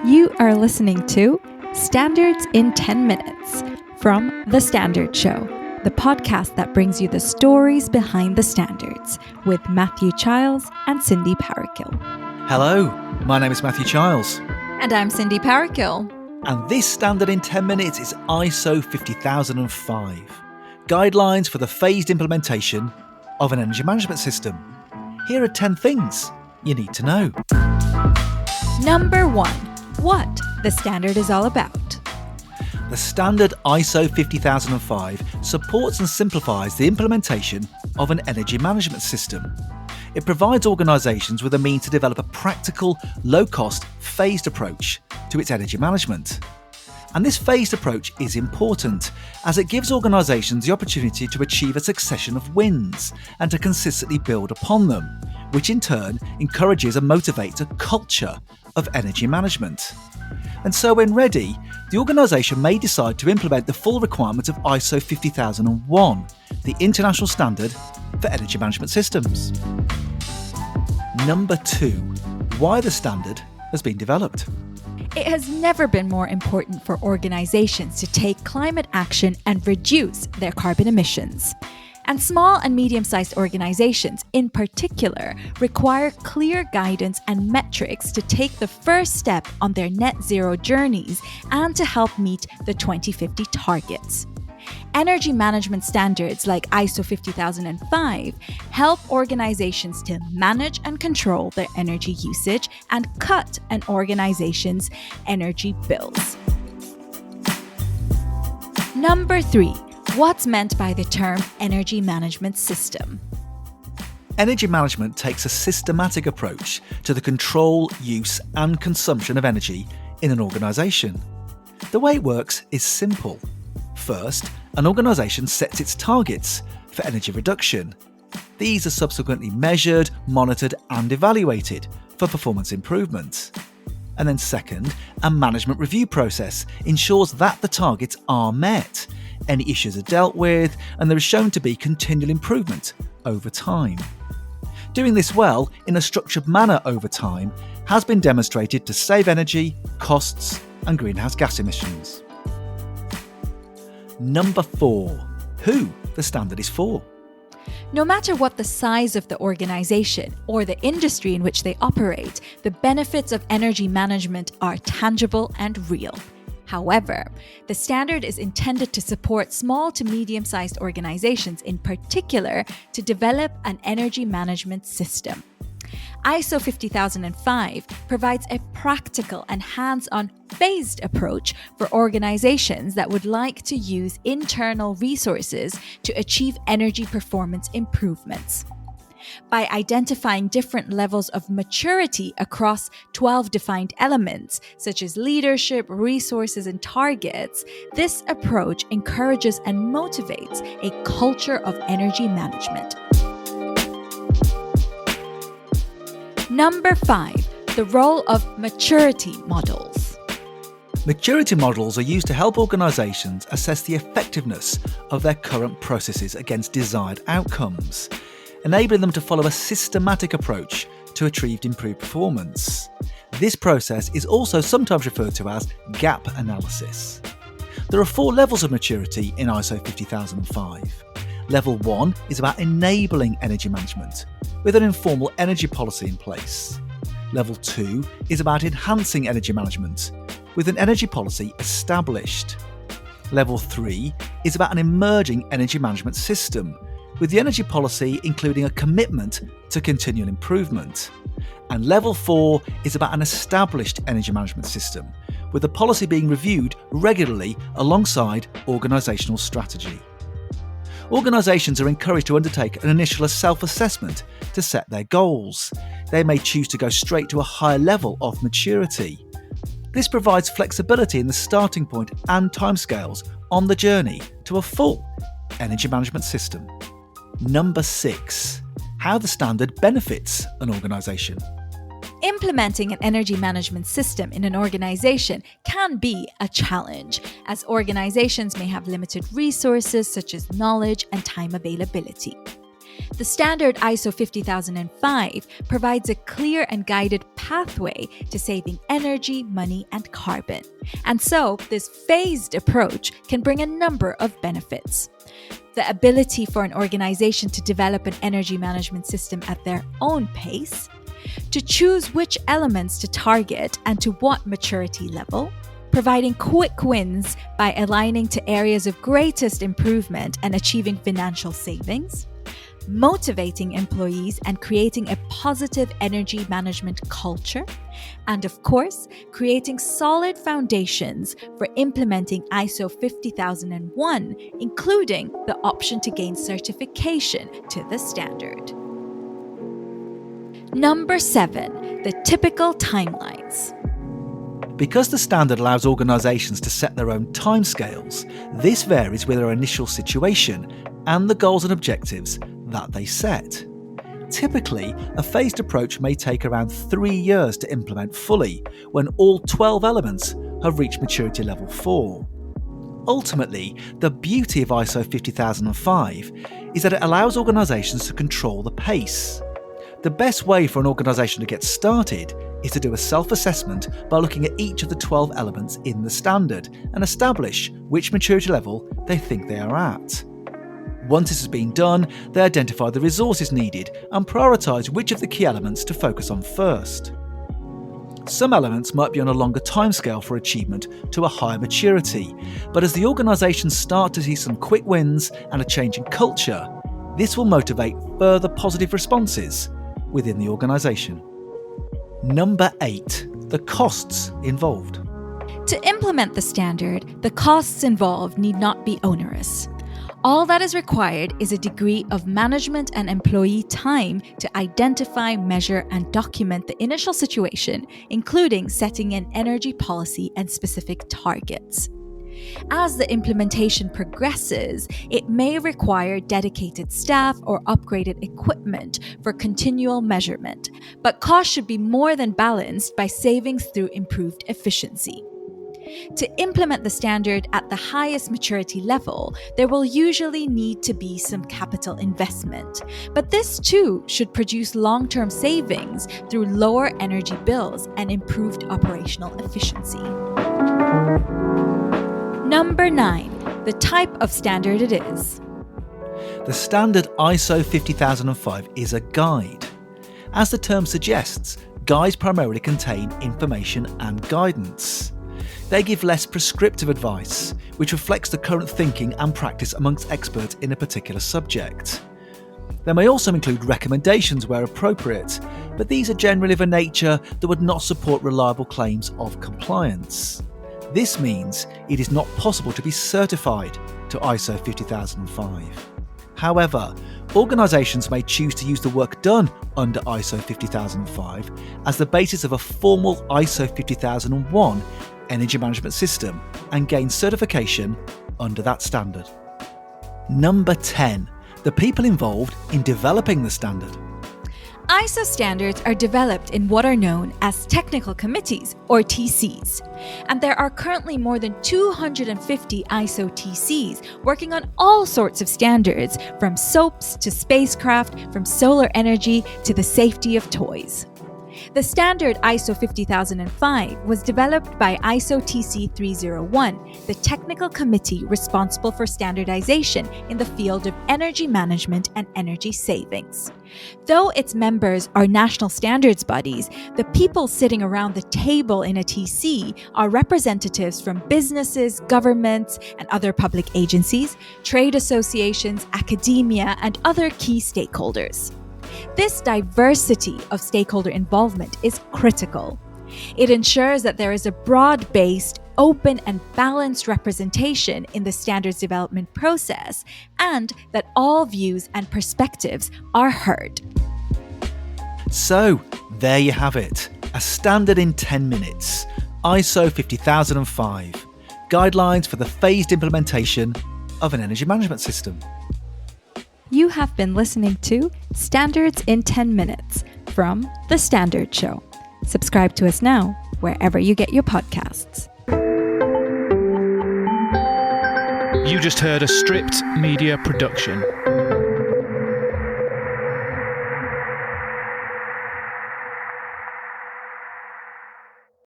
You are listening to Standards in 10 Minutes from The Standard Show, the podcast that brings you the stories behind the standards with Matthew Childs and Cindy Parakill. Hello, my name is Matthew Childs. And I'm Cindy Parakill. And this Standard in 10 Minutes is ISO 50005, Guidelines for the Phased Implementation of an Energy Management System. Here are 10 things you need to know. Number 1. What the standard is all about. The standard ISO 50005 supports and simplifies the implementation of an energy management system. It provides organisations with a means to develop a practical, low-cost, phased approach to its energy management. And this phased approach is important as it gives organisations the opportunity to achieve a succession of wins and to consistently build upon them, which in turn encourages and motivates a culture of energy management. And so when ready, the organisation may decide to implement the full requirements of ISO 50001, the international standard for energy management systems. Number 2. Why the standard has been developed. It has never been more important for organizations to take climate action and reduce their carbon emissions. And small and medium-sized organizations, in particular, require clear guidance and metrics to take the first step on their net zero journeys and to help meet the 2050 targets. Energy management standards like ISO 50005 help organizations to manage and control their energy usage and cut an organization's energy bills. Number 3. What's meant by the term energy management system? Energy management takes a systematic approach to the control, use and consumption of energy in an organisation. The way it works is simple. First, an organisation sets its targets for energy reduction. These are subsequently measured, monitored and evaluated for performance improvement. And then second, a management review process ensures that the targets are met, any issues are dealt with, and there is shown to be continual improvement over time. Doing this well in a structured manner over time has been demonstrated to save energy, costs and greenhouse gas emissions. Number 4. Who the standard is for. No matter what the size of the organization or the industry in which they operate, the benefits of energy management are tangible and real. However, the standard is intended to support small to medium-sized organizations in particular to develop an energy management system. ISO 50005 provides a practical and hands-on phased approach for organizations that would like to use internal resources to achieve energy performance improvements. By identifying different levels of maturity across 12 defined elements, such as leadership, resources, and targets, this approach encourages and motivates a culture of energy management. Number 5. The role of maturity models. Maturity models are used to help organisations assess the effectiveness of their current processes against desired outcomes, enabling them to follow a systematic approach to achieve improved performance. This process is also sometimes referred to as gap analysis. There are 4 levels of maturity in ISO 50005. Level 1 is about enabling energy management, with an informal energy policy in place. Level 2 is about enhancing energy management, with an energy policy established. Level 3 is about an emerging energy management system, with the energy policy including a commitment to continual improvement. And Level 4 is about an established energy management system, with the policy being reviewed regularly alongside organisational strategy. Organisations are encouraged to undertake an initial self-assessment to set their goals. They may choose to go straight to a higher level of maturity. This provides flexibility in the starting point and timescales on the journey to a full energy management system. Number 6. How the standard benefits an organisation. Implementing an energy management system in an organization can be a challenge, as organizations may have limited resources such as knowledge and time availability. The standard ISO 50005 provides a clear and guided pathway to saving energy, money, and carbon. And so, this phased approach can bring a number of benefits. The ability for an organization to develop an energy management system at their own pace, to choose which elements to target and to what maturity level, providing quick wins by aligning to areas of greatest improvement and achieving financial savings, motivating employees and creating a positive energy management culture, and of course, creating solid foundations for implementing ISO 50001, including the option to gain certification to the standard. Number 7, the typical timelines. Because the standard allows organisations to set their own timescales, this varies with their initial situation and the goals and objectives that they set. Typically, a phased approach may take around 3 years to implement fully when all 12 elements have reached maturity level 4. Ultimately, the beauty of ISO 50005 is that it allows organisations to control the pace. The best way for an organisation to get started is to do a self-assessment by looking at each of the 12 elements in the standard and establish which maturity level they think they are at. Once this has been done, they identify the resources needed and prioritise which of the key elements to focus on first. Some elements might be on a longer timescale for achievement to a higher maturity, but as the organisations start to see some quick wins and a change in culture, this will motivate further positive responses within the organisation. Number 8, the costs involved. To implement the standard, the costs involved need not be onerous. All that is required is a degree of management and employee time to identify, measure, and document the initial situation, including setting an energy policy and specific targets. As the implementation progresses, it may require dedicated staff or upgraded equipment for continual measurement, but costs should be more than balanced by savings through improved efficiency. To implement the standard at the highest maturity level, there will usually need to be some capital investment, but this too should produce long-term savings through lower energy bills and improved operational efficiency. Number 9, the type of standard it is. The standard ISO 50005 is a guide. As the term suggests, guides primarily contain information and guidance. They give less prescriptive advice, which reflects the current thinking and practice amongst experts in a particular subject. They may also include recommendations where appropriate, but these are generally of a nature that would not support reliable claims of compliance. This means it is not possible to be certified to ISO 50005. However, organisations may choose to use the work done under ISO 50005 as the basis of a formal ISO 50001 energy management system and gain certification under that standard. Number 10, the people involved in developing the standard. ISO standards are developed in what are known as technical committees, or TCs, and there are currently more than 250 ISO TCs working on all sorts of standards, from soaps to spacecraft, from solar energy to the safety of toys. The standard ISO 50005 was developed by ISO TC 301, the technical committee responsible for standardization in the field of energy management and energy savings. Though its members are national standards bodies, the people sitting around the table in a TC are representatives from businesses, governments, and other public agencies, trade associations, academia, and other key stakeholders. This diversity of stakeholder involvement is critical. It ensures that there is a broad-based, open and balanced representation in the standards development process, and that all views and perspectives are heard. So, there you have it. A standard in 10 minutes. ISO 50005. Guidelines for the phased implementation of an energy management system. You have been listening to Standards in 10 Minutes from The Standard Show. Subscribe to us now, wherever you get your podcasts. You just heard a Stripped Media production.